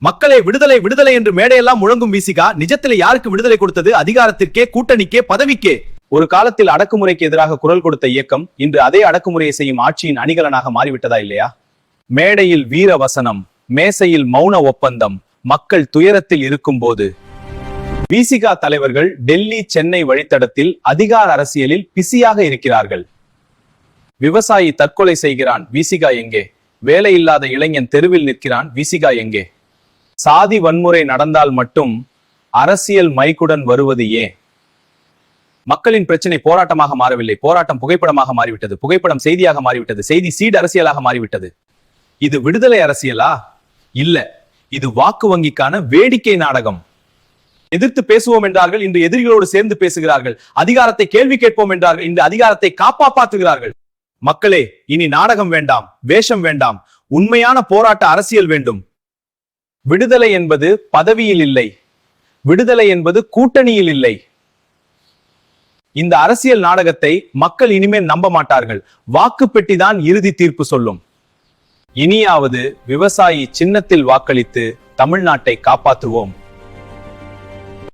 மக்களே விடுதலை விடுதலை என்று மேடையெல்லாம் முழங்கும் விசிகா நிஜத்திலே யாருக்கு விடுதலை கொடுத்தது? அதிகாரத்திற்கே, கூட்டணிக்கே, பதவிக்கே. ஒரு காலத்தில் அடக்குமுறைக்கு எதிராக குரல் கொடுத்த இயக்கம் இன்று அதே அடக்குமுறையை செய்யும் ஆட்சியின் அணிகலனாக மாறிவிட்டதா இல்லையா? மேடையில் வீர வசனம், மேசையில் மௌன ஒப்பந்தம். மக்கள் துயரத்தில் இருக்கும் போது விசிகா தலைவர்கள் டெல்லி, சென்னை வழித்தடத்தில் அதிகார அரசியலில் பிஸியாக இருக்கிறார்கள். விவசாயி தற்கொலை செய்கிறான், விசிகா எங்கே? வேலையில்லாத இளைஞன் தெருவில் நிற்கிறான், விசிகா எங்கே? சாதி வன்முறை நடந்தால் மட்டும் அரசியல் மைக்குடன் வருவது ஏன்? மக்களின் பிரச்சனை போராட்டமாக மாறவில்லை, போராட்டம் புகைப்படமாக மாறிவிட்டது, புகைப்படம் செய்தியாக மாறிவிட்டது, செய்தி சீட் அரசியலாக மாறிவிட்டது. இது விடுதலை அரசியலா? இல்ல, இது வாக்கு வங்கிக்கான வேடிக்கை நாடகம். எதிர்த்து பேசுவோம் என்றார்கள், இன்று எதிரிகளோடு சேர்ந்து பேசுகிறார்கள். அதிகாரத்தை கேள்வி கேட்போம் என்றார்கள், இன்று அதிகாரத்தை காப்பாற்றுகிறார்கள். மக்களே, இனி நாடகம் வேண்டாம், வேஷம் வேண்டாம், உண்மையான போராட்ட அரசியல் வேண்டும். விடுதலை என்பது பதவியில் இல்லை, விடுதலை என்பது கூட்டணியில் இல்லை. இந்த அரசியல் நாடகத்தை மக்கள் இனிமேல் நம்ப மாட்டார்கள். வாக்கு பெட்டிதான் இறுதி தீர்ப்பு சொல்லும். இனியாவது விவசாயி சின்னத்தில் வாக்களித்து தமிழ்நாட்டை காப்பாற்றுவோம்.